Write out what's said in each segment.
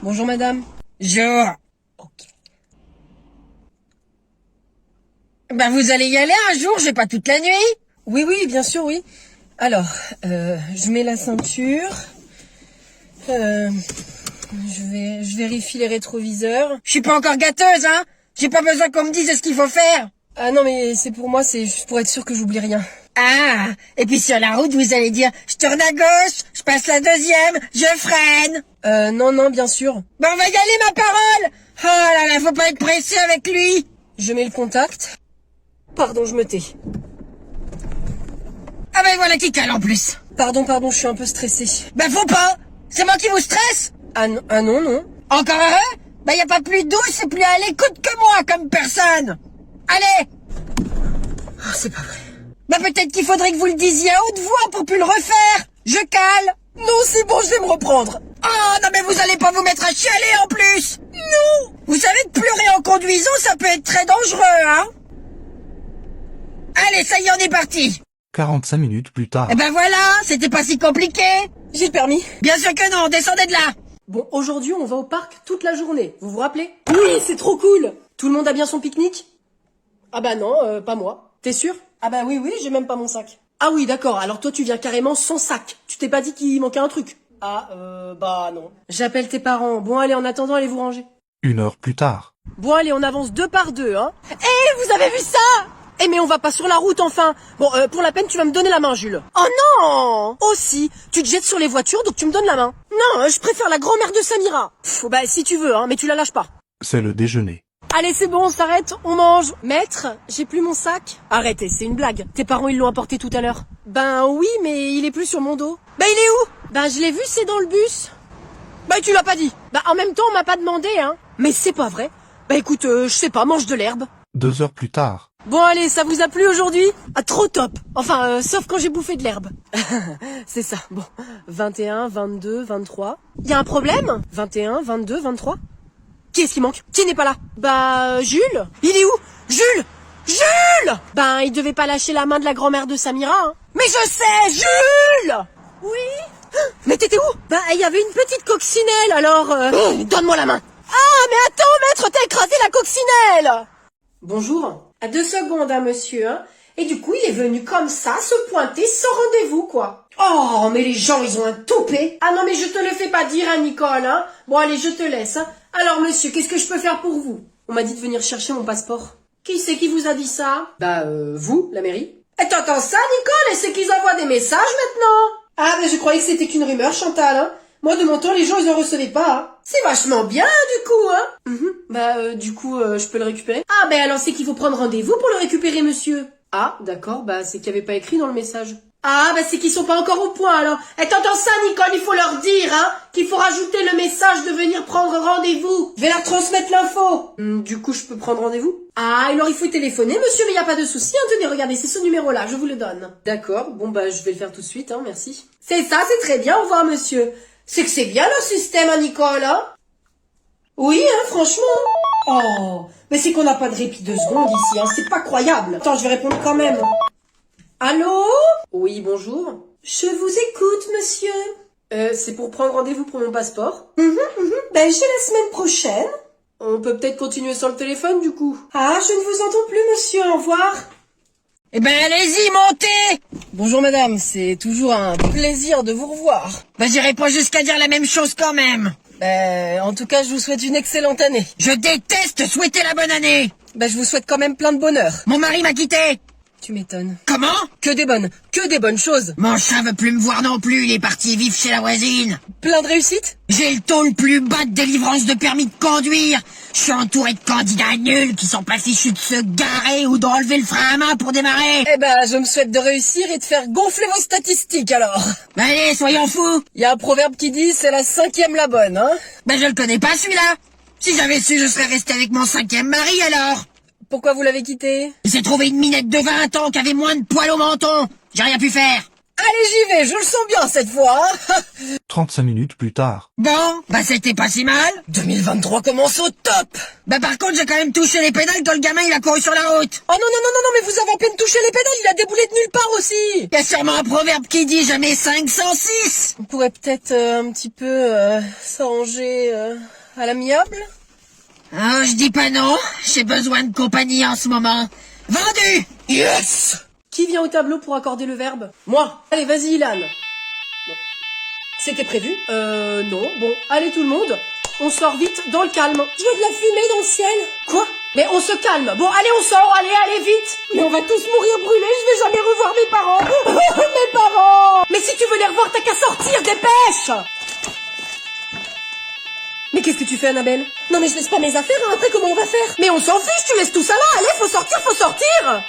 Bonjour madame. Bonjour. Ok. Ben vous allez y aller un jour, j'ai pas toute la nuit. Oui, oui, bien sûr, oui. Alors, je mets la ceinture. Je vérifie les rétroviseurs. Je suis pas encore gâteuse, hein. J'ai pas besoin qu'on me dise ce qu'il faut faire. Ah non, mais c'est pour moi, c'est juste pour être sûr que j'oublie rien. Ah, et puis sur la route, vous allez dire, je tourne à gauche, je passe la deuxième, je freine. Non, bien sûr. Ben on va y aller, ma parole. Oh là là, faut pas être pressé avec lui. Je mets le contact. Pardon, je me tais. Ah ben voilà qui cale en plus. Pardon, je suis un peu stressée. Ben faut pas. C'est moi qui vous stresse. Ah non. Encore heureux. Ben y a pas plus douce et plus à l'écoute que moi comme personne. Allez. Oh, c'est pas vrai. Ben peut-être qu'il faudrait que vous le disiez à haute voix pour plus le refaire. Je cale. Non, c'est bon, je vais me reprendre. Oh non mais vous allez pas vous mettre à chialer en plus. Non. Vous savez que pleurer en conduisant, ça peut être très dangereux, hein. Allez, ça y est, on est parti. 45 minutes plus tard. Eh ben voilà, c'était pas si compliqué. J'ai le permis. Bien sûr que non, descendez de là. Bon, aujourd'hui, on va au parc toute la journée. Vous vous rappelez? Oui, c'est trop cool. Tout le monde a bien son pique-nique? Ah bah non, pas moi. T'es sûr? Ah bah oui, j'ai même pas mon sac. Ah oui, d'accord, alors toi tu viens carrément sans sac. Tu t'es pas dit qu'il manquait un truc? Ah, bah non. J'appelle tes parents. Bon allez, en attendant, allez vous ranger. 1 heure plus tard. Bon allez, on avance 2 par 2, hein. Eh, vous avez vu ça? Eh mais on va pas sur la route enfin. Bon, pour la peine, tu vas me donner la main, Jules. Oh non. Aussi, tu te jettes sur les voitures, donc tu me donnes la main. Non, je préfère la grand-mère de Samira. Pff, bah si tu veux, hein, mais tu la lâches pas. C'est le déjeuner. Allez, c'est bon, on s'arrête, on mange. Maître, j'ai plus mon sac. Arrêtez, c'est une blague. Tes parents, ils l'ont apporté tout à l'heure. Ben oui, mais il est plus sur mon dos. Ben il est où? Ben je l'ai vu, c'est dans le bus. Ben tu l'as pas dit. Ben en même temps, on m'a pas demandé, hein. Mais c'est pas vrai. Ben écoute, je sais pas, mange de l'herbe. 2 heures plus tard. Bon allez, ça vous a plu aujourd'hui? Ah trop top. Enfin, sauf quand j'ai bouffé de l'herbe. C'est ça, bon. 21, 22, 23. Y a un problème? 21, 22, 23. Qui est-ce qui manque? Qui n'est pas là? Bah, Jules? Il est où? Jules! Ben, il devait pas lâcher la main de la grand-mère de Samira, hein. Mais je sais, Jules! Oui? Mais t'étais où? Ben, il y avait une petite coccinelle, alors... donne-moi la main. Ah, mais attends, maître, t'as écrasé la coccinelle! Bonjour. À 2 secondes, hein, monsieur, hein. Et du coup, il est venu comme ça, se pointer sans rendez-vous, quoi. Oh, mais les gens, ils ont un toupet. Ah non, mais je te le fais pas dire, hein, Nicole, hein. Bon, allez, je te laisse, hein. Alors, monsieur, qu'est-ce que je peux faire pour vous? On m'a dit de venir chercher mon passeport. Qui c'est qui vous a dit ça? Bah, vous, la mairie. Et t'entends ça, Nicole? Et c'est qu'ils envoient des messages maintenant? Ah, mais je croyais que c'était qu'une rumeur, Chantal, hein. Moi, de mon temps, les gens, ils en recevaient pas, hein. C'est vachement bien, du coup, hein. Bah, du coup, je peux le récupérer? Ah, ben alors c'est qu'il faut prendre rendez-vous pour le récupérer, monsieur. Ah, d'accord, bah c'est qu'il n'y avait pas écrit dans le message. Ah, bah c'est qu'ils sont pas encore au point, alors. Et t'entends ça, Nicole, il faut leur dire, hein, qu'il faut rajouter le message de venir prendre rendez-vous. Je vais leur transmettre l'info. Du coup, je peux prendre rendez-vous? Ah, alors il faut téléphoner, monsieur, mais y a pas de souci, hein. Tenez, regardez, c'est ce numéro-là, je vous le donne. D'accord, bon, bah je vais le faire tout de suite, hein, merci. C'est ça, c'est très bien, au revoir, monsieur. C'est que c'est bien le système, hein, Nicole, hein. Oui, hein, franchement. Oh, mais c'est qu'on n'a pas de répit 2 secondes ici, hein, c'est pas croyable. Attends, je vais répondre quand même. Allô? Oui, bonjour. Je vous écoute, monsieur. C'est pour prendre rendez-vous pour mon passeport. Ben, j'ai la semaine prochaine. On peut peut-être continuer sur le téléphone, du coup. Ah, je ne vous entends plus, monsieur, au revoir. Eh ben, allez-y, montez! Bonjour, madame, c'est toujours un plaisir de vous revoir. Bah, j'irai pas jusqu'à dire la même chose quand même. En tout cas, je vous souhaite une excellente année. Je déteste souhaiter la bonne année. Bah, je vous souhaite quand même plein de bonheur. Mon mari m'a quitté. Tu m'étonnes. Comment? Que des bonnes choses. Mon chat veut plus me voir non plus, il est parti vivre chez la voisine. Plein de réussite? J'ai le taux le plus bas de délivrance de permis de conduire. Je suis entouré de candidats nuls qui sont pas fichus de se garer ou d'enlever le frein à main pour démarrer. Eh ben, je me souhaite de réussir et de faire gonfler vos statistiques alors. Allez, soyons fous. Il y a un proverbe qui dit c'est la 5e la bonne, hein. Ben, je le connais pas celui-là. Si j'avais su, je serais resté avec mon 5e mari alors. Pourquoi vous l'avez quitté? J'ai trouvé une minette de 20 ans qui avait moins de poils au menton. J'ai rien pu faire. Ah, Allez, j'y vais, je le sens bien cette fois. Hein. 35 minutes plus tard. Bon, bah c'était pas si mal. 2023 commence au top. Bah par contre, j'ai quand même touché les pédales quand le gamin il a couru sur la route. Oh non, non, non, non, non, mais vous avez à peine touché les pédales, il a déboulé de nulle part aussi. Y a sûrement un proverbe qui dit jamais 506. On pourrait peut-être un petit peu s'arranger à l'amiable. Oh, je dis pas non, j'ai besoin de compagnie en ce moment. Vendu. Yes. Qui vient au tableau pour accorder le verbe? Moi. Allez, vas-y, Ilan. Bon. C'était prévu? Non. Bon, allez tout le monde. On sort vite dans le calme. Je vois de la fumée dans le ciel. Quoi? Mais on se calme. Bon, allez, on sort. Allez, allez, vite. Mais on va tous mourir brûlés. Je vais jamais revoir mes parents. Mes parents. Mais si tu veux les revoir, t'as qu'à sortir. Dépêche. Mais qu'est-ce que tu fais, Annabelle? Non, mais je laisse pas mes affaires. Hein. Après, comment on va faire? Mais on s'en fiche. Tu laisses tout ça là. Allez, faut sortir, faut sortir.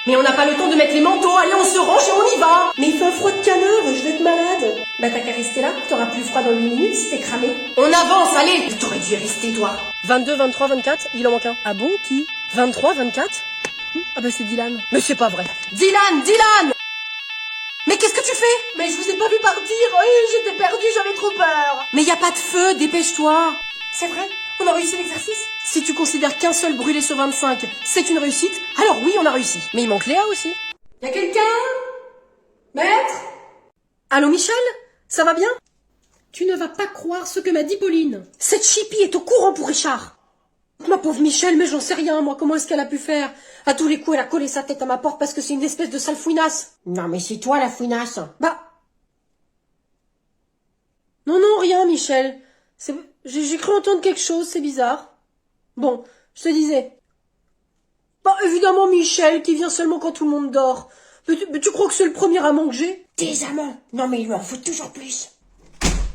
Mais on n'a pas le temps de mettre les manteaux, allez on se range et on y va. Mais il fait un froid de canard, je vais être malade. Bah t'as qu'à rester là, t'auras plus froid dans 8 minutes si t'es cramé. On avance, allez. T'aurais dû y rester toi. 22, 23, 24, il en manque un. Ah bon, qui? 23, 24 Ah bah c'est Dylan. Mais c'est pas vrai. Dylan, Dylan. Mais qu'est-ce que tu fais? Mais je vous ai pas vu partir, oui, j'étais perdue, j'avais trop peur. Mais y a pas de feu, dépêche-toi. C'est vrai? On a réussi l'exercice? Si tu considères qu'un seul brûlé sur 25, c'est une réussite, alors oui, on a réussi. Mais il manque Léa aussi. Y a quelqu'un? Maître? Allô Michel? Ça va bien? Tu ne vas pas croire ce que m'a dit Pauline. Cette chipie est au courant pour Richard. Ma pauvre Michel, mais j'en sais rien, moi, comment est-ce qu'elle a pu faire? À tous les coups, elle a collé sa tête à ma porte parce que c'est une espèce de sale fouinasse. Non mais c'est toi la fouinasse. Bah... Non, non, rien, Michel. J'ai cru entendre quelque chose, c'est bizarre. Bon, je te disais. Bah, évidemment, Michel, qui vient seulement quand tout le monde dort. Mais tu crois que c'est le premier amant que j'ai? Des amants. Non mais il lui en faut toujours plus.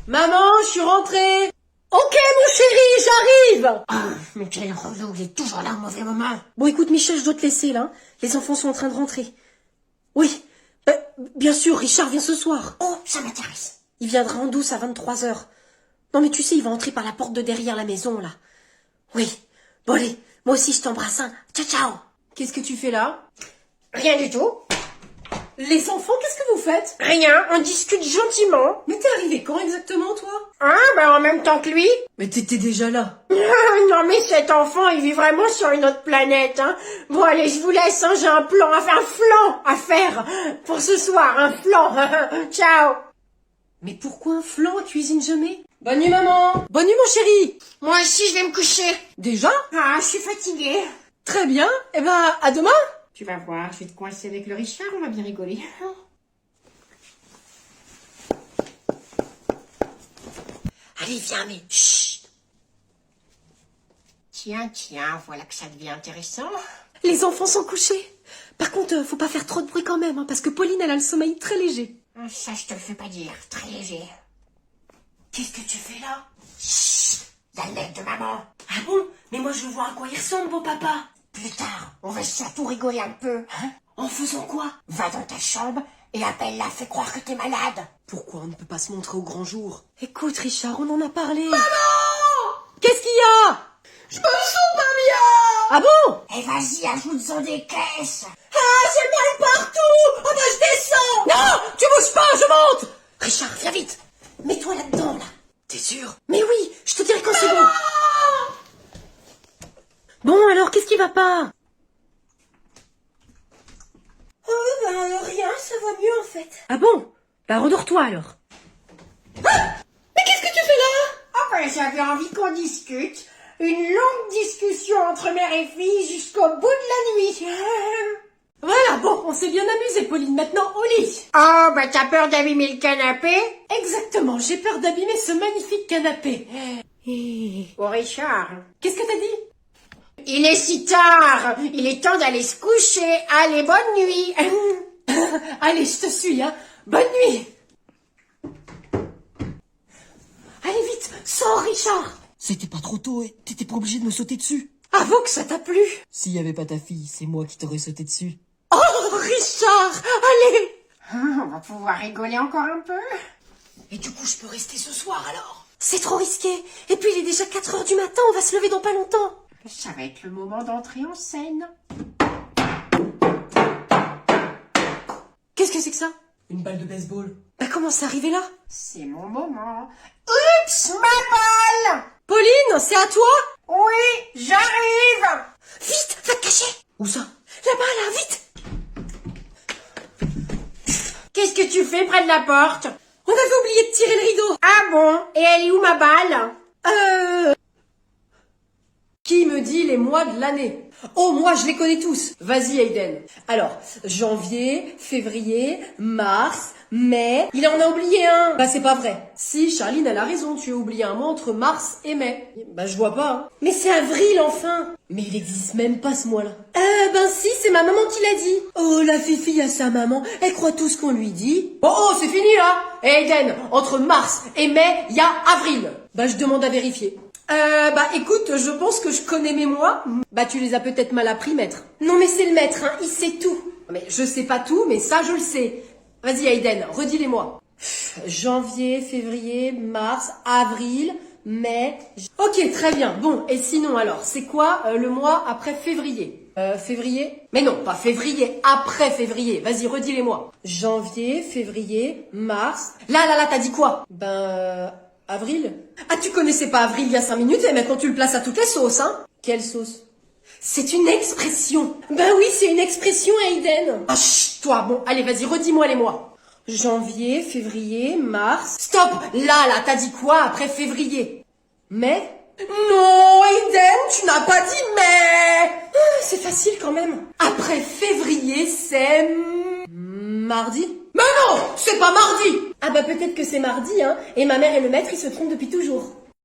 Maman, je suis rentrée. Ok, mon chéri, j'arrive. Ah, mais quel relou, il est toujours là au mauvais moment. Bon, écoute, Michel, je dois te laisser, là. Les enfants sont en train de rentrer. Oui, bien sûr, Richard vient ce soir. Oh, ça m'intéresse. Il viendra en douce à 23h. Non, mais tu sais, il va entrer par la porte de derrière la maison, là. Oui. Bon, allez, moi aussi, je t'embrasse, hein. Ciao, ciao. Qu'est-ce que tu fais là? Rien du tout. Les enfants, qu'est-ce que vous faites? Rien, on discute gentiment. Mais t'es arrivé quand exactement, toi? Hein, bah en même temps que lui. Mais t'étais déjà là. Non mais cet enfant, il vit vraiment sur une autre planète, hein. Bon allez, je vous laisse, hein, j'ai un plan, enfin un flan à faire pour ce soir, un flan. Ciao. Mais pourquoi un flan à cuisine jamais? Bonne nuit, maman. Bonne nuit, mon chéri. Moi aussi, je vais me coucher. Déjà? Ah, je suis fatiguée. Très bien. Eh ben, à demain. Tu vas voir, je vais te coincer avec le Richard, on va bien rigoler. Allez, viens, mais chut. Tiens, voilà que ça devient intéressant. Les enfants sont couchés. Par contre, faut pas faire trop de bruit quand même, hein, parce que Pauline, elle a le sommeil très léger. Ça, je te le fais pas dire, très léger. Qu'est-ce que tu fais là? Chut, y'a le mec de maman. Ah bon? Mais moi, je veux voir à quoi il ressemble, beau papa. Plus tard, on va surtout rigoler un peu. Hein? En faisant quoi? Va dans ta chambre et appelle-la, fais croire que t'es malade. Pourquoi on ne peut pas se montrer au grand jour? Écoute, Richard, on en a parlé. Maman! Qu'est-ce qu'il y a? Je me sens pas bien. Ah bon? Eh vas-y, ajoute-en des caisses. Ah, j'ai mal partout! Ah bah, je descends! Non! Tu bouges pas, je monte! Richard, viens vite! Mets-toi là-dedans, là! T'es sûr? Mais oui, je te dirai quand c'est bon! Bon, alors, qu'est-ce qui va pas? Oh, ben rien, ça va mieux en fait. Ah bon? Bah, redors-toi, alors. Ah! Mais qu'est-ce que tu fais là? Ah ben, j'avais envie qu'on discute. Une longue discussion entre mère et fille jusqu'au bout de la nuit. Voilà, bon, on s'est bien amusé, Pauline. Maintenant, au lit. Oh, bah t'as peur d'abîmer le canapé? Exactement, j'ai peur d'abîmer ce magnifique canapé. Oh, Richard. Qu'est-ce que t'as dit? Il est si tard. Il est temps d'aller se coucher. Allez, bonne nuit. Allez, je te suis, hein. Bonne nuit. Allez, vite, sors, Richard. C'était pas trop tôt et t'étais pas obligé de me sauter dessus. Avoue que ça t'a plu. S'il y avait pas ta fille, c'est moi qui t'aurais sauté dessus. Oh, Richard, allez. On va pouvoir rigoler encore un peu. Et du coup, je peux rester ce soir, alors? C'est trop risqué. Et puis, il est déjà 4h du matin, on va se lever dans pas longtemps. Ça va être le moment d'entrer en scène. ça? Une balle de baseball. Bah comment c'est arrivé là? C'est mon moment. Oups, ma balle! Pauline, c'est à toi? Oui, j'arrive! Vite, va te cacher! Où ça? Là-bas, là, vite! Qu'est-ce que tu fais près de la porte? On avait oublié de tirer le rideau. Ah bon? Et elle est où ma balle? Qui me dit les mois de l'année? Oh, moi, je les connais tous. Vas-y, Aiden. Alors, janvier, février, mars, mai... Il en a oublié un. Bah, c'est pas vrai. Si, Charline, elle a raison. Tu as oublié un mois entre mars et mai. Bah, je vois pas. Hein. Mais c'est avril, enfin. Mais il existe même pas ce mois-là. Ben si, c'est ma maman qui l'a dit. Oh, la fille à sa maman. Elle croit tout ce qu'on lui dit. Oh, c'est fini, là. Et Aiden, entre mars et mai, il y a avril. Bah, je demande à vérifier. Bah écoute, je pense que je connais mes mois. Bah tu les as peut-être mal appris, maître. Non mais c'est le maître, hein, il sait tout. Mais je sais pas tout, mais ça je le sais. Vas-y Aiden, redis-les-moi. Janvier, février, mars, avril, mai... Ok, très bien. Bon, et sinon alors, c'est quoi le mois après février? Février? Mais non, pas février, après février. Vas-y, redis-les-moi. Janvier, février, mars... Là, t'as dit quoi? Avril? Ah, tu connaissais pas Avril il y a 5 minutes et maintenant tu le places à toutes les sauces, hein? Quelle sauce? C'est une expression. Ben oui, c'est une expression, Aiden. Ah, chut, toi. Bon, allez, vas-y, redis-moi les mois. Janvier, février, mars... Stop! Là, t'as dit quoi après février? Mai? Non, Aiden, tu n'as pas dit mai! C'est facile quand même. Après février, c'est... mardi? Mais non, c'est pas mardi! Ah bah peut-être que c'est mardi, hein, et ma mère et le maître, ils se trompent depuis toujours.